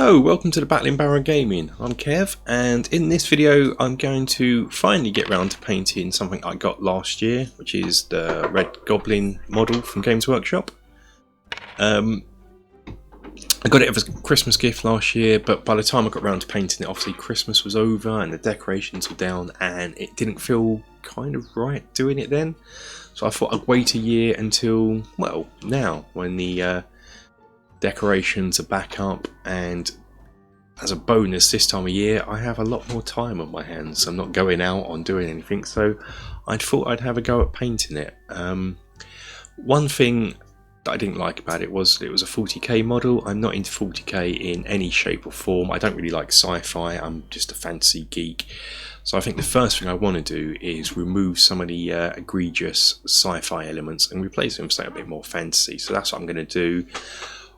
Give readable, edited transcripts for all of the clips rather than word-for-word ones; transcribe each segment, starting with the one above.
Hello, welcome to the Battling Baron Gaming. I'm Kev, and in this video I'm going to finally get round to painting something I got last year, which is the Red Goblin model from Games Workshop. I got it as a Christmas gift last year, but by the time I got round to painting it, obviously Christmas was over and the decorations were down, and it didn't feel kind of right doing it then. So I thought I'd wait a year until, well, now, when the decorations are back up, and as a bonus this time of year I have a lot more time on my hands. I'm not going out on doing anything, so I thought I'd have a go at painting it. One thing that I didn't like about it was a 40k model. I'm not into 40k in any shape or form. I don't really like sci-fi, I'm just a fantasy geek. So I think the first thing I want to do is remove some of the egregious sci-fi elements and replace them with something a bit more fantasy. So that's what I'm going to do.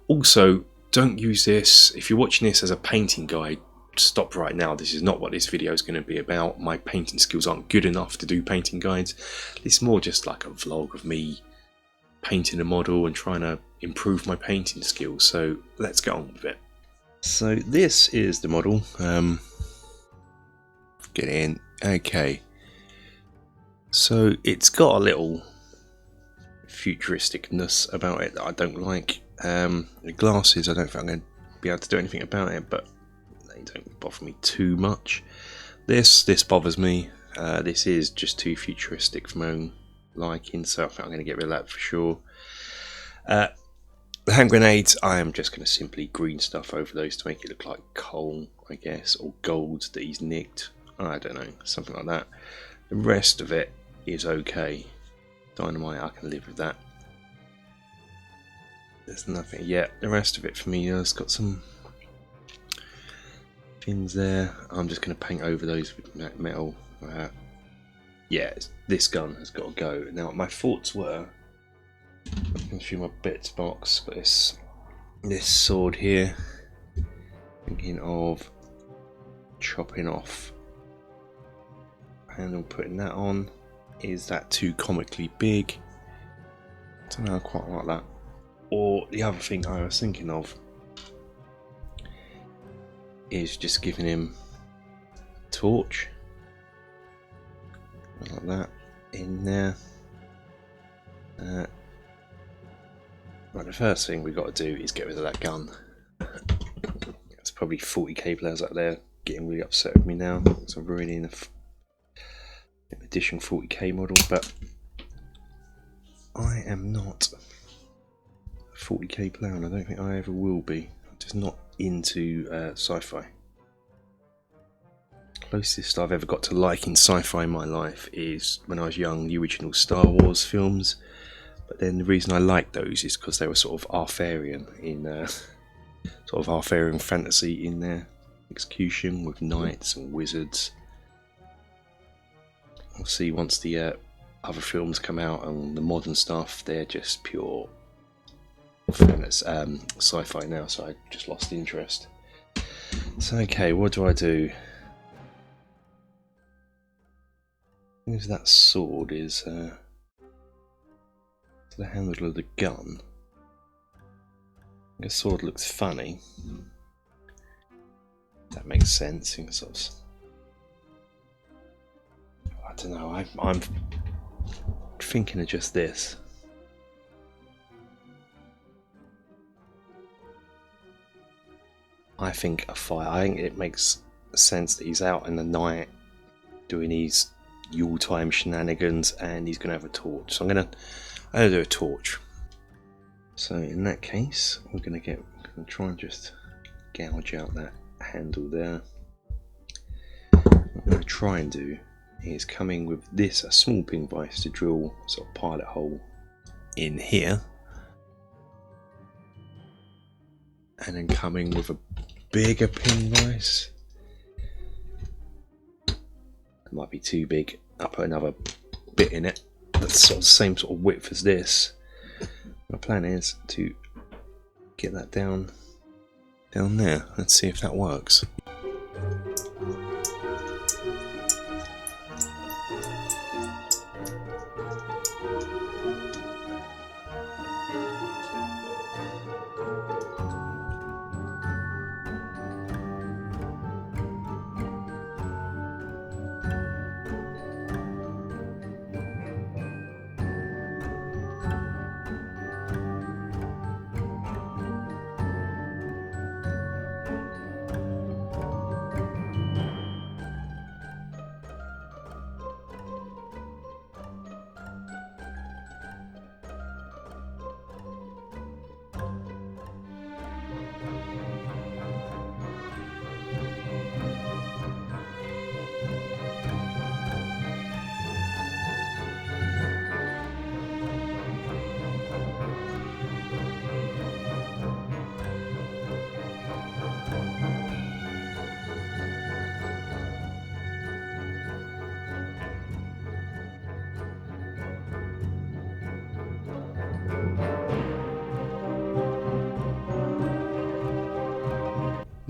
Also, don't use this, if you're watching this as a painting guide, stop right now. This is not what this video is going to be about. My painting skills aren't good enough to do painting guides. It's more just like a vlog of me painting a model and trying to improve my painting skills. So let's get on with it. So this is the model. Get in. Okay. So it's got a little futuristicness about it that I don't like. The glasses, I don't think I'm going to be able to do anything about it, but they don't bother me too much. This bothers me. This is just too futuristic for my own liking, so I think I'm going to get rid of that for sure. The hand grenades, I am just going to simply green stuff over those to make it look like coal, I guess, or gold that he's nicked. I don't know, something like that. The rest of it is okay. Dynamite, I can live with that. There's nothing yet. The rest of it for me has got some pins there. I'm just going to paint over those with metal. Yeah, this gun has got to go. Now, my thoughts were, looking through my bits box, got this sword here. Thinking of chopping off handle, putting that on. Is that too comically big? I don't know, I quite like that. Or the other thing I was thinking of is just giving him a torch, like that, in there. Right, the first thing we've got to do is get rid of that gun. There's probably 40k players up there getting really upset with me now, so I'm ruining the edition 40k model, but I am not a 40k player, and I don't think I ever will be. I'm just not into sci-fi. Closest I've ever got to liking sci-fi in my life is when I was young, the original Star Wars films. But then the reason I liked those is because they were sort of Arthurian fantasy in their execution, with knights and wizards. We'll see once the other films come out and the modern stuff, they're just pure sci-fi now, so I just lost interest. So okay, what do I do? Use that sword is to the handle of the gun. The sword looks funny. That makes sense. I don't know. I'm thinking of just this. I think a fire. I think it makes sense that he's out in the night doing these Yuletime shenanigans, and he's gonna have a torch. So I'm gonna do a torch. So in that case, we're gonna try and just gouge out that handle there. What I'm gonna try and do is coming with this, a small pin vise, to drill a sort of pilot hole in here, and then coming with a bigger pin vise. It might be too big. I'll put another bit in it that's sort of the same sort of width as this. My plan is to get that down there. Let's see if that works.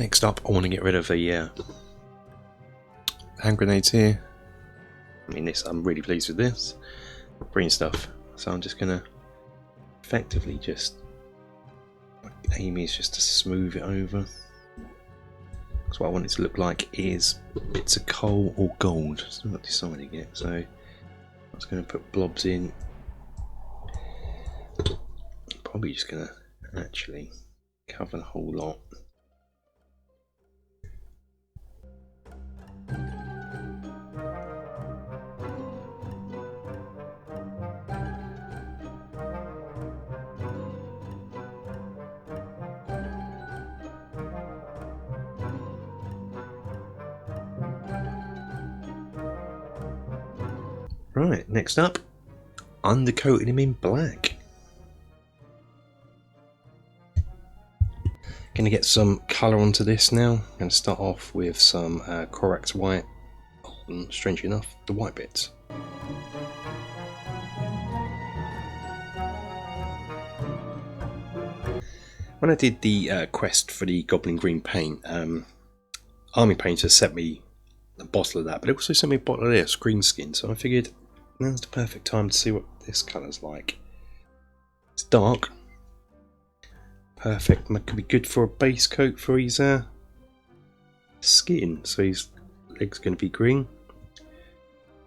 Next up, I want to get rid of the hand grenades here. I mean, I'm really pleased with this. Green stuff. So I'm just gonna effectively just, my aim is just to smooth it over. Because what I want it to look like is bits of coal or gold. Still not deciding yet. So I'm just gonna put blobs in. Probably just gonna actually cover the whole lot. Right, next up, undercoating him in black. Going to get some colour onto this now. I'm going to start off with some Corax white on, strangely enough, the white bits. When I did the quest for the Goblin Green paint, Army Painter sent me a bottle of that, but it also sent me a bottle of this, green skin, so I figured now's the perfect time to see what this colour's like. It's dark. Perfect. That could be good for a base coat for his skin. So his leg's going to be green.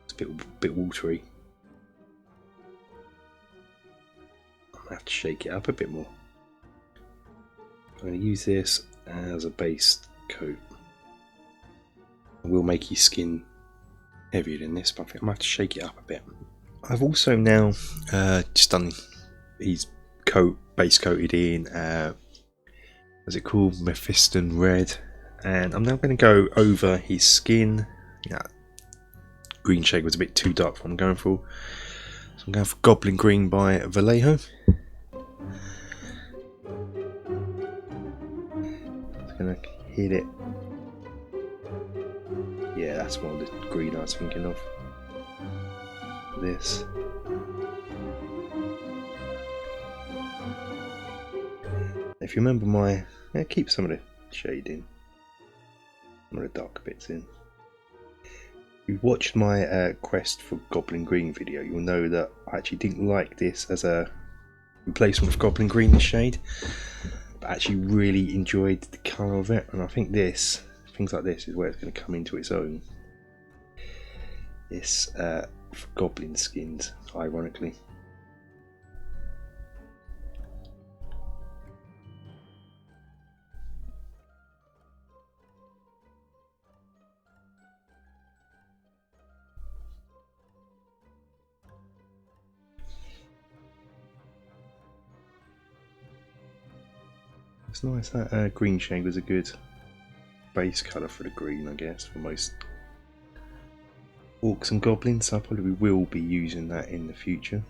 It's a bit watery. I'm going to have to shake it up a bit more. I'm going to use this as a base coat. I will make his skin heavier than this, but I think I'm going to have to shake it up a bit. I've also now just done his coat, base coated in, what's it called, Mephiston red, and I'm now going to go over his skin. Yeah, green shade was a bit too dark for what I'm going for, so I'm going for Goblin Green by Vallejo. Just going to hit it. Yeah, that's one of the green I was thinking of. This. If you remember my, keep some of the shade in, some of the darker bits in. If you've watched my quest for Goblin Green video, you'll know that I actually didn't like this as a replacement for Goblin Green, this shade, but I actually really enjoyed the colour of it, and I think this, things like this is where it's going to come into its own. This for Goblin skins, ironically. It's nice, that green shade was a good base colour for the green, I guess, for most orcs and goblins, so I probably will be using that in the future.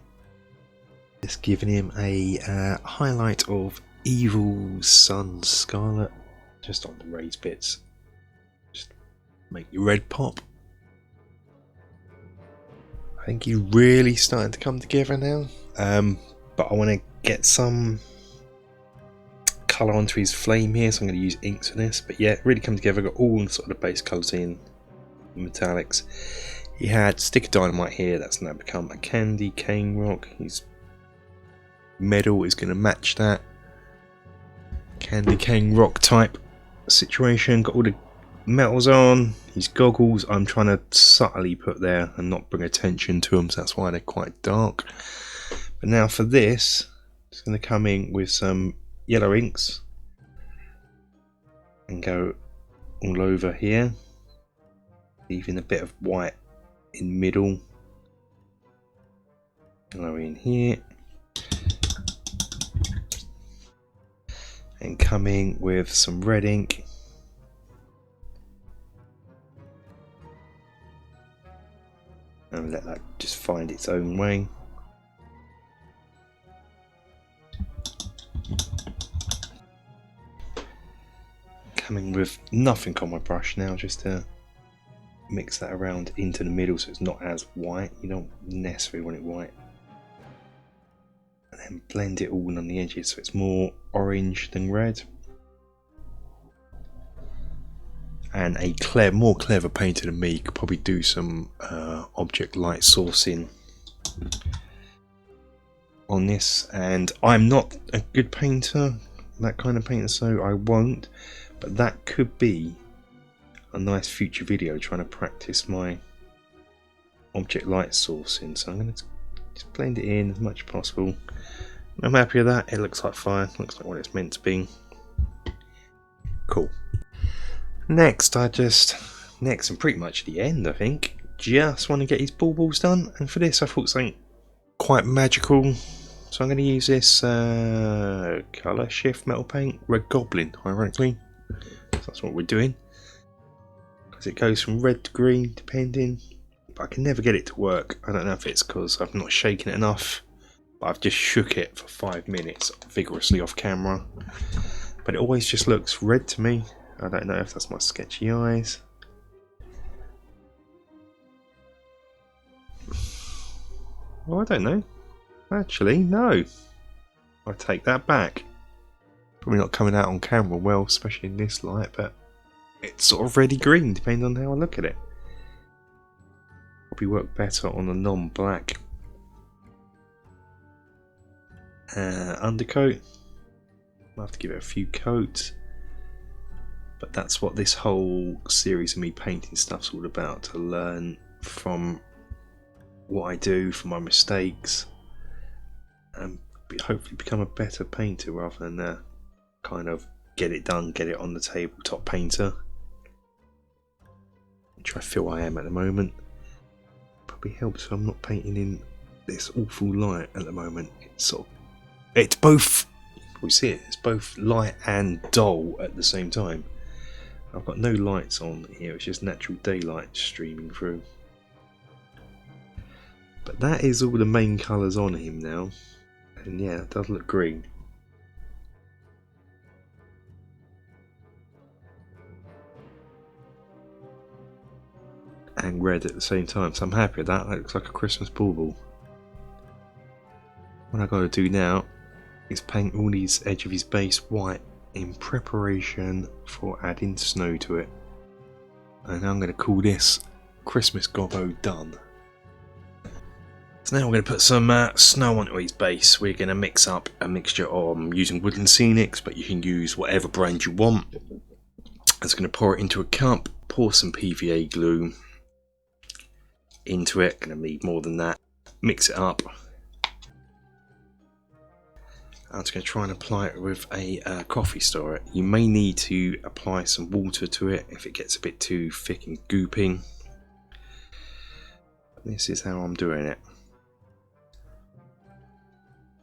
Just giving him a highlight of Evil Sun Scarlet, just on the raised bits, just make your red pop. I think he's really starting to come together now, but I want to get some colour onto his flame here, so I'm going to use inks for this. But yeah, really come together. Got all sort of the base colours in, metallics. He had Stick of Dynamite here, that's now become a Candy Cane Rock. His medal is going to match that Candy Cane Rock type situation. Got all the metals on. His goggles I'm trying to subtly put there and not bring attention to them, so that's why they're quite dark. But now for this, it's going to come in with some yellow inks and go all over here, leaving a bit of white in middle, yellow in here, and coming with some red ink and let that just find its own way. Coming with nothing on my brush now, just to mix that around into the middle so it's not as white. You don't necessarily want it white. And then blend it all on the edges so it's more orange than red. and more clever painter than me could probably do some object light sourcing on this, and I'm not a good painter, that kind of painter, so I won't, but that could be a nice future video trying to practice my object light sourcing. So I'm going to just blend it in as much as possible. I'm happy with that. It looks like fire, looks like what it's meant to be. Cool. Next and pretty much the end, I think, just want to get his baubles done, and for this I thought something quite magical, so I'm going to use this colour shift metal paint, Red Goblin, ironically. So that's what we're doing, because it goes from red to green depending, but I can never get it to work. I don't know if it's because I've not shaken it enough, but I've just shook it for 5 minutes vigorously off camera, but it always just looks red to me. I don't know if that's my sketchy eyes. Well, I don't know. Actually, no. I take that back. Probably not coming out on camera well, especially in this light, but it's sort of reddy green depending on how I look at it. Probably work better on a non-black undercoat. I'll have to give it a few coats. But that's what this whole series of me painting stuff's all about, to learn from what I do, from my mistakes, and hopefully become a better painter rather than kind of get it done, get it on the tabletop painter, which I feel I am at the moment. Probably helps if I'm not painting in this awful light at the moment. It's both, we see it, it's both light and dull at the same time. I've got no lights on here, it's just natural daylight streaming through. But that is all the main colours on him now, and yeah, it does look green. And red at the same time, so I'm happy with that. That looks like a Christmas bauble. What I've got to do now is paint all these edge of his base white in preparation for adding snow to it. And I'm going to call this Christmas Gobbo done. So now we're going to put some snow onto his base. We're going to mix up a mixture of, I'm using Woodland Scenics, but you can use whatever brand you want. I'm just going to pour it into a cup, pour some PVA glue into it, going to need more than that, mix it up. I'm just going to try and apply it with a coffee stirrer. You may need to apply some water to it if it gets a bit too thick and gooping. This is how I'm doing it.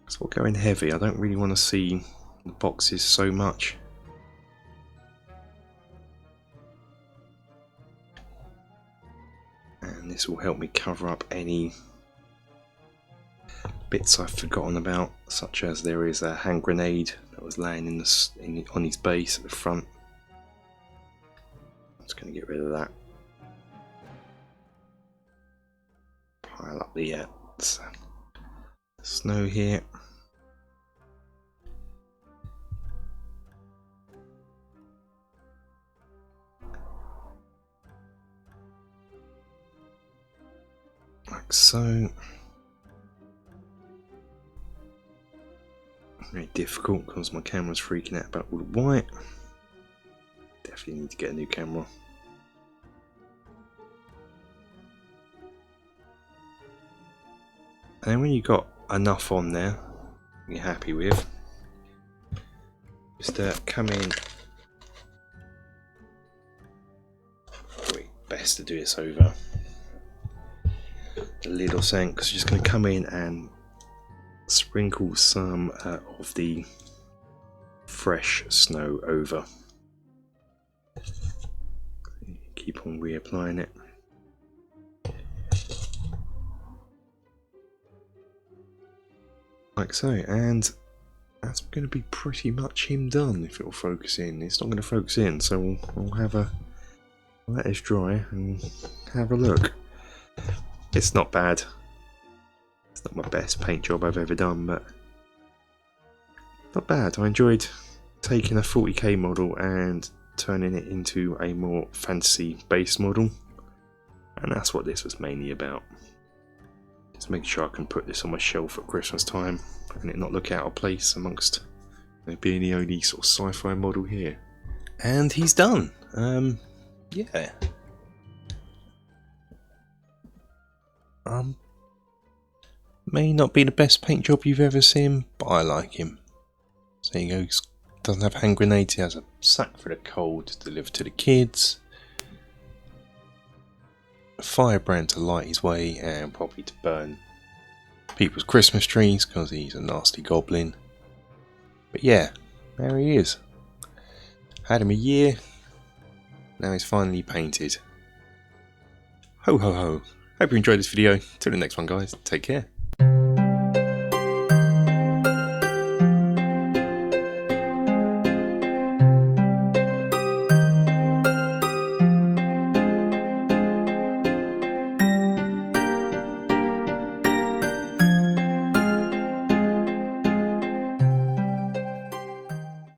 So we're going heavy. I don't really want to see the boxes so much. And this will help me cover up any bits I've forgotten about, such as there is a hand grenade that was laying on his base at the front. I'm just going to get rid of that. Pile up the snow here. Like so. Very difficult because my camera's freaking out about all the white. Definitely need to get a new camera. And then when you've got enough on there you're happy with, just come in. Probably best to do this over the lid or something, because you're just going to come in and sprinkle some of the fresh snow over. Keep on reapplying it. Like so, and that's going to be pretty much him done if it will focus in. It's not going to focus in, so we'll have a let this dry and have a look. It's not bad. It's not my best paint job I've ever done, but not bad. I enjoyed taking a 40k model and turning it into a more fantasy based model, and that's what this was mainly about. Just making sure I can put this on my shelf at Christmas time and it not look out of place amongst being the only sort of sci-fi model here. And he's done. Yeah. May not be the best paint job you've ever seen, but I like him. So he goes, doesn't have hand grenades, he has a sack for the coal to deliver to the kids, a firebrand to light his way, and probably to burn people's Christmas trees because he's a nasty goblin. But yeah, there he is. Had him a year, now he's finally painted. Ho ho ho. Hope you enjoyed this video. Till the next one guys, take care.